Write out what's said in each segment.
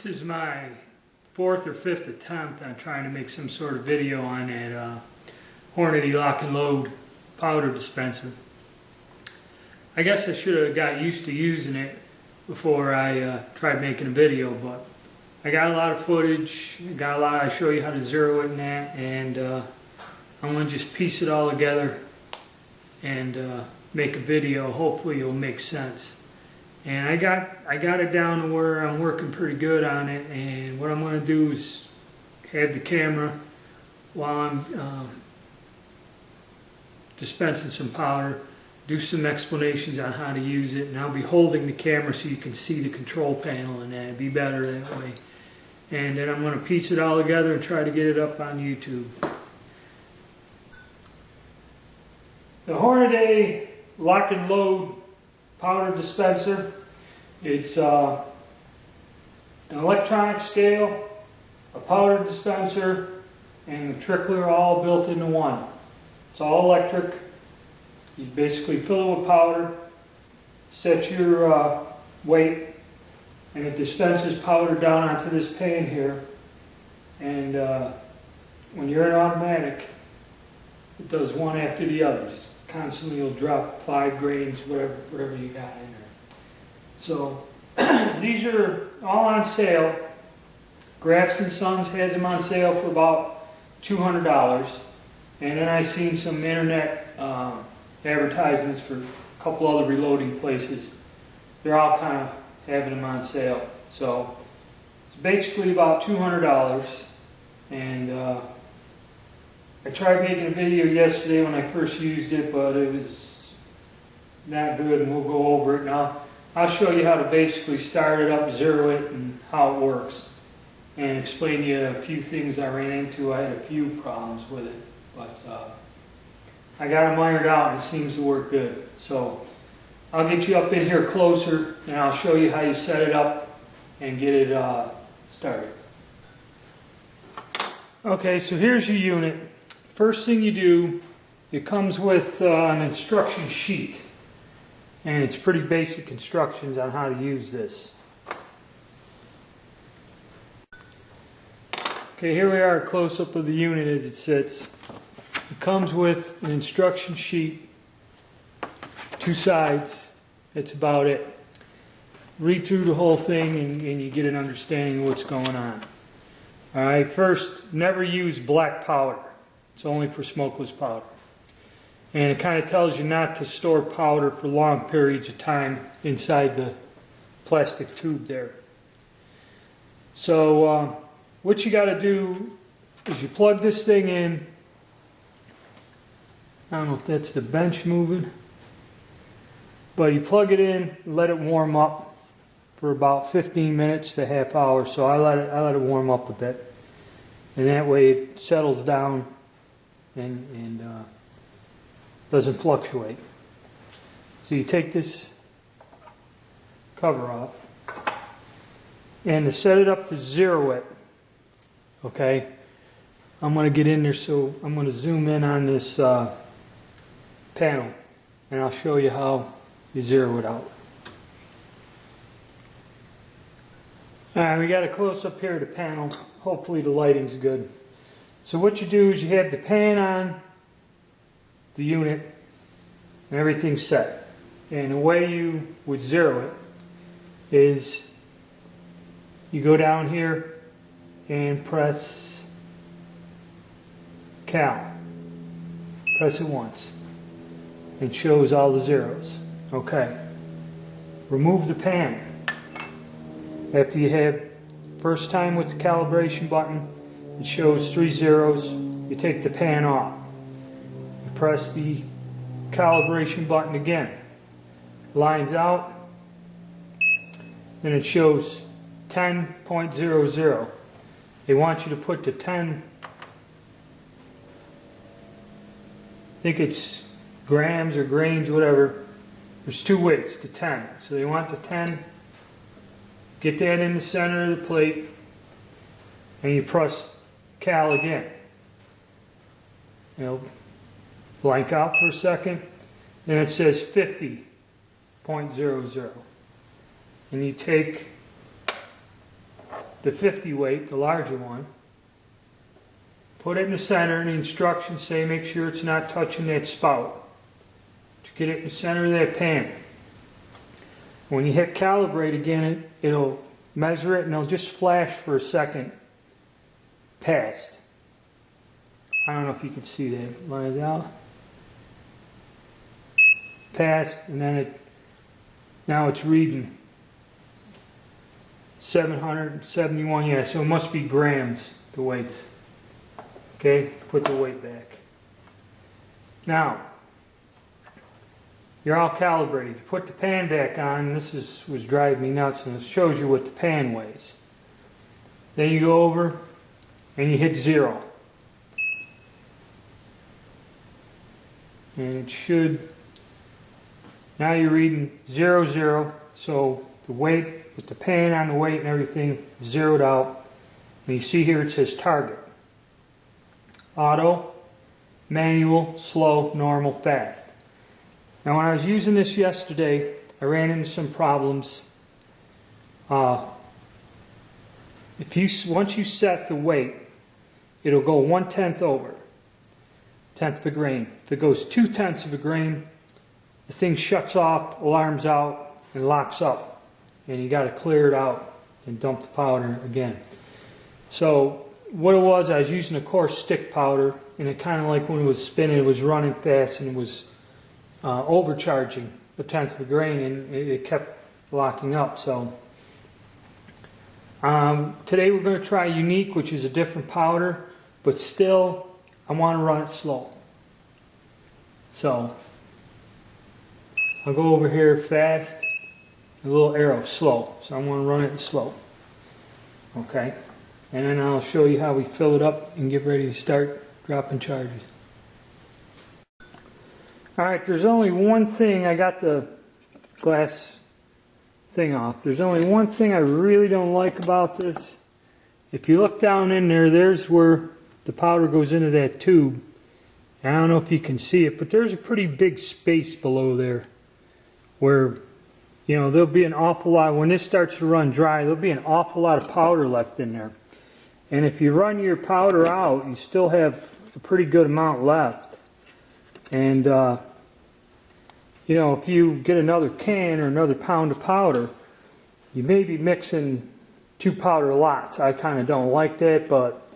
This is my fourth or fifth attempt on trying to make some sort of video on that Hornady Lock-N-Load powder dispenser. I guess I should have got used to using it before I tried making a video, but I got a lot of footage, I show you how to zero it and that, and I'm going to just piece it all together and make a video. Hopefully it'll make sense. And I got it down to where I'm working pretty good on it, and what I'm going to do is have the camera while I'm dispensing some powder, do some explanations on how to use it, and I'll be holding the camera so you can see the control panel, and that'd be better that way. And then I'm going to piece it all together and try to get it up on YouTube. The Hornady Lock-N-Load powder dispenser. It's an electronic scale, a powder dispenser, and the trickler all built into one. It's all electric. You basically fill it with powder, set your weight, and it dispenses powder down onto this pan here. And when you're in automatic, it does one after the other. Just constantly you'll drop 5 grains, whatever you got in there. So these are all on sale. Grafts and Sons has them on sale for about $200. And then I seen some internet advertisements for a couple other reloading places. They're all kind of having them on sale. So it's basically about $200. And I tried making a video yesterday when I first used it, but it was not good, and we'll go over it now. I'll show you how to basically start it up, zero it, and how it works, and explain to you a few things I ran into. I had a few problems with it, but I got them ironed out, and it seems to work good. So I'll get you up in here closer, and I'll show you how you set it up and get it started. Okay, so here's your unit. First thing you do, it comes with an instruction sheet, and it's pretty basic instructions on how to use this. Okay, here we are, a close-up of the unit as it sits. It comes with an instruction sheet, 2 sides, that's about it. Read through the whole thing and you get an understanding of what's going on. Alright, first, never use black powder. It's only for smokeless powder. And it kind of tells you not to store powder for long periods of time inside the plastic tube there. So what you got to do is you plug this thing in. I don't know if that's the bench moving, but you plug it in, let it warm up for about 15 minutes to half hour. So I let it warm up a bit, and that way it settles down and doesn't fluctuate. So you take this cover off, and to set it up to zero it, okay, I'm going to get in there, so I'm going to zoom in on this panel, and I'll show you how you zero it out. Alright, we got a close up here of the panel. Hopefully the lighting's good. So what you do is you have the pan on the unit and everything's set. And the way you would zero it is you go down here and press Cal. Press it once. It shows all the zeros. Okay. Remove the pan. After you have first time with the calibration button, it shows 3 zeros. You take the pan off. You press the calibration button again. Lines out. Then it shows 10.00. They want you to put the 10, I think it's grams or grains, whatever. There's 2 weights to 10. So they want the 10. Get that in the center of the plate, and you press Cal again. It'll blank out for a second, and it says 50.00. And you take the 50 weight, the larger one. Put it in the center, and the instructions say make sure it's not touching that spout. Just get it in the center of that pan. When you hit calibrate again, it'll measure it and it'll just flash for a second past. I don't know if you can see that. Line it out. Past, and then now it's reading 771, yeah, so it must be grams, the weights. Okay, put the weight back. Now, you're all calibrated. You put the pan back on, and this was driving me nuts, and it shows you what the pan weighs. Then you go over and you hit 0. And it should, now you're reading 0, 0, so the weight, with the pan on the weight and everything zeroed out. And you see here it says target. Auto, manual, slow, normal, fast. Now when I was using this yesterday, I ran into some problems. Once you set the weight, it'll go 1/10 over, 1/10 of a grain. If it goes 2/10 of a grain, the thing shuts off, alarms out, and locks up. And you got to clear it out and dump the powder again. So what it was, I was using a coarse stick powder, and it kind of like when it was spinning, it was running fast and it was overcharging 1/10 of a grain, and it kept locking up. So today we're going to try Unique, which is a different powder, but still I want to run it slow. So I'll go over here fast. A little arrow, slow. So I'm going to run it in slow. Okay. And then I'll show you how we fill it up and get ready to start dropping charges. Alright, there's only one thing. I got the glass thing off. There's only one thing I really don't like about this. If you look down in there, there's where the powder goes into that tube. I don't know if you can see it, but there's a pretty big space below there where, you know, there'll be an awful lot, when this starts to run dry, there'll be an awful lot of powder left in there. And if you run your powder out, you still have a pretty good amount left. And, you know, if you get another can or another pound of powder, you may be mixing 2 powder lots. I kind of don't like that, but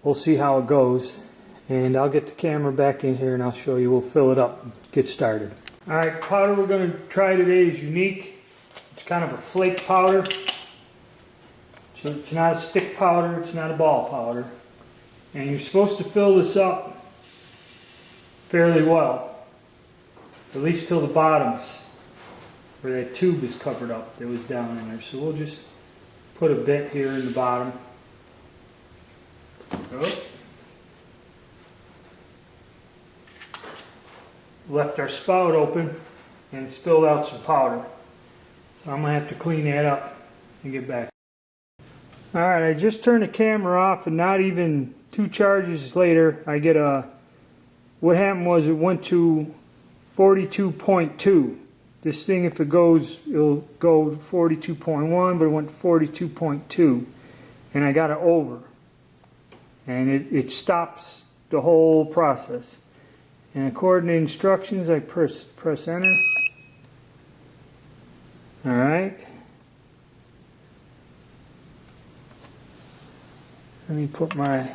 we'll see how it goes. And I'll get the camera back in here and I'll show you. We'll fill it up and get started. Alright, powder we're going to try today is Unique. It's kind of a flake powder. So it's not a stick powder, it's not a ball powder. And you're supposed to fill this up fairly well. At least till the bottoms, where that tube is covered up that was down in there. So we'll just put a bit here in the bottom. Oh. Left our spout open and spilled out some powder. So I'm going to have to clean that up and get back. Alright, I just turned the camera off, and not even 2 charges later, I get a, what happened was it went to 42.2. This thing, if it goes, it'll go to 42.1, but it went to 42.2. And I got it over. And it stops the whole process. And according to instructions, I press enter. Alright. Let me put my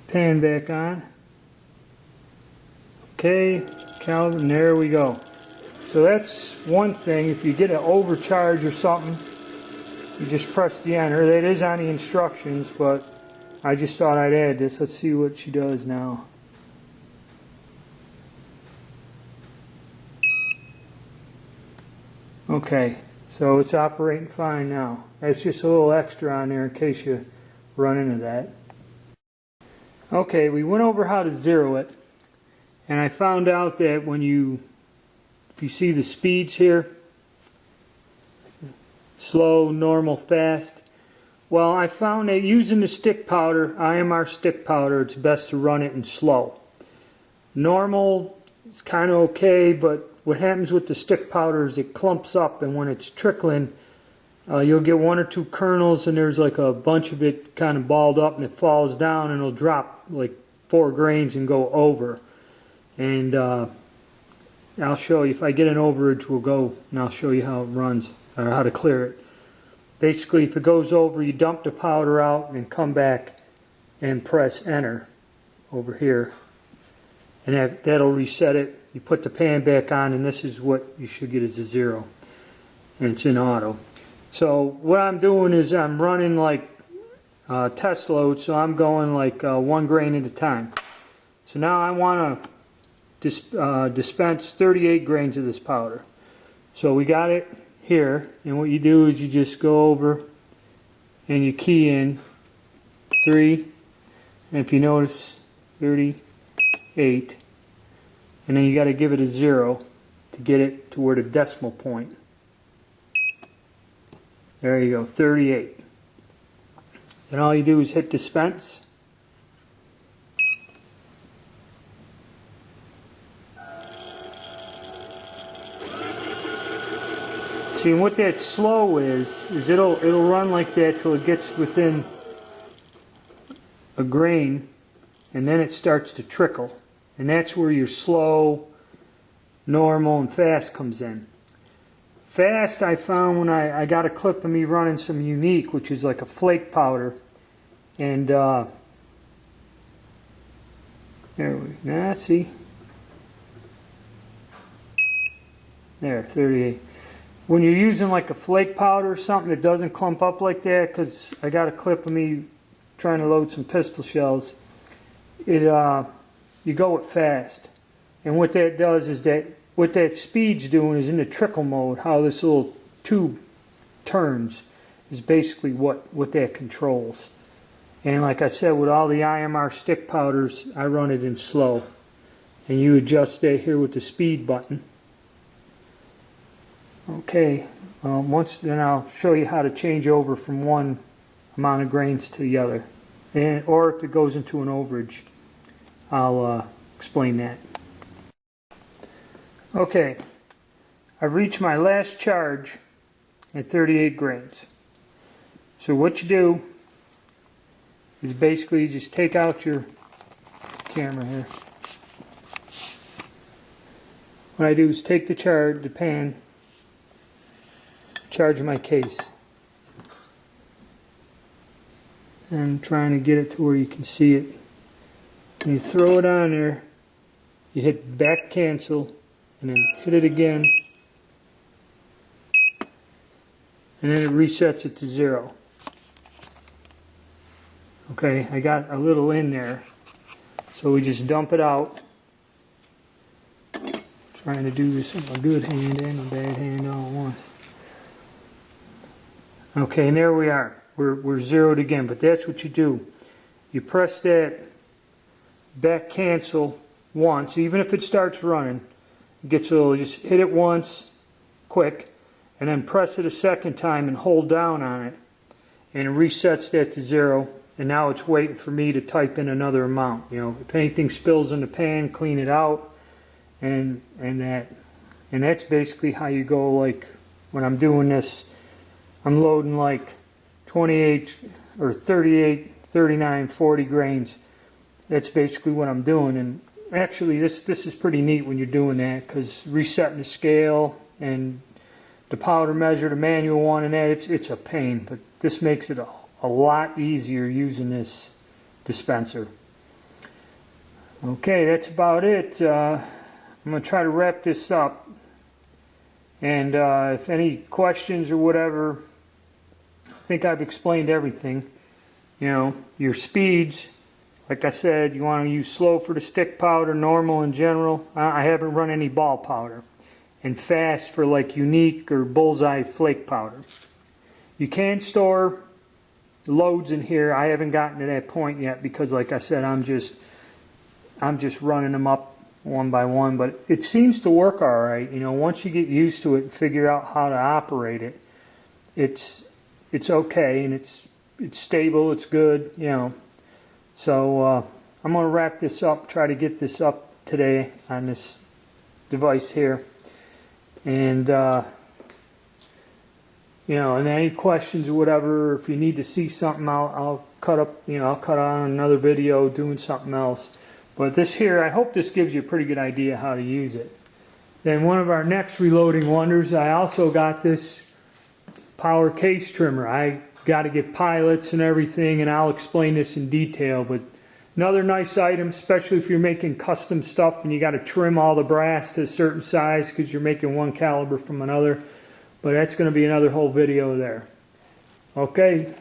pan back on. Okay, caliber, and there we go. So that's one thing. If you get an overcharge or something, you just press the enter. That is on the instructions, but I just thought I'd add this. Let's see what she does now. Okay, so it's operating fine now. That's just a little extra on there in case you run into that. Okay, we went over how to zero it, and I found out that when if you see the speeds here, slow, normal, fast. Well, I found that using the stick powder, IMR stick powder, it's best to run it in slow. Normal is kind of okay, but what happens with the stick powder is it clumps up, and when it's trickling, you'll get 1 or 2 kernels, and there's like a bunch of it kind of balled up, and it falls down, and it'll drop like 4 grains and go over. And I'll show you, if I get an overage, we'll go and I'll show you how it runs, or how to clear it. Basically, if it goes over, you dump the powder out and come back and press enter over here, and that'll reset it. You put the pan back on, and this is what you should get is a 0, and it's in auto. So what I'm doing is I'm running like test load, so I'm going like 1 grain at a time. So now I want to dispense 38 grains of this powder. So we got it here, and what you do is you just go over and you key in 3, and if you notice 38, and then you got to give it a 0 to get it to where the decimal point. There you go, 38. And all you do is hit dispense. See, and what that slow is it'll run like that till it gets within a grain, and then it starts to trickle. And that's where your slow, normal, and fast comes in. Fast, I found when I got a clip of me running some unique, which is like a flake powder, and there we see, there, 38. When you're using like a flake powder or something that doesn't clump up like that, because I got a clip of me trying to load some pistol shells, you go with fast, and what that does is that what that speed's doing is in the trickle mode, how this little tube turns is basically what that controls. And like I said, with all the IMR stick powders, I run it in slow. And you adjust that here with the speed button. Okay, then I'll show you how to change over from one amount of grains to the other. Or if it goes into an overage, I'll explain that. Okay, I've reached my last charge at 38 grains. So what you do is basically you just take out your camera here. What I do is take the pan, charge my case. And I'm trying to get it to where you can see it. And you throw it on there, you hit back cancel, and then hit it again, and then it resets it to 0. Okay, I got a little in there, so we just dump it out. Trying to do this with a good hand and a bad hand all at once. Okay, and there we are. We're zeroed again, but that's what you do. You press that back cancel once, even if it starts running. It gets a little, just hit it once, quick, and then press it a second time and hold down on it, and it resets that to 0. And now it's waiting for me to type in another amount. You know, if anything spills in the pan, clean it out, and that's basically how you go. Like when I'm doing this, I'm loading like 28 or 38, 39, 40 grains. That's basically what I'm doing. And actually, this is pretty neat when you're doing that, because resetting the scale and the powder measure, the manual one, and that it's a pain. But this makes it a lot easier using this dispenser. Okay, that's about it. I'm going to try to wrap this up. And if any questions or whatever, I think I've explained everything. You know, your speeds. Like I said, you want to use slow for the stick powder, normal in general. I haven't run any ball powder. And fast for like unique or bullseye flake powder. You can store loads in here. I haven't gotten to that point yet because, like I said, I'm just running them up one by one. But it seems to work all right. You know, once you get used to it and figure out how to operate it, it's okay, and it's stable. It's good. You know. So I'm going to wrap this up, try to get this up today on this device here. And You know, and any questions or whatever, if you need to see something, I'll cut up, you know, I'll cut on another video doing something else. But this here, I hope this gives you a pretty good idea how to use it. Then one of our next reloading wonders, I also got this power case trimmer. I got to get pilots and everything, and I'll explain this in detail. But another nice item, especially if you're making custom stuff and you got to trim all the brass to a certain size because you're making one caliber from another. But that's going to be another whole video there. Okay,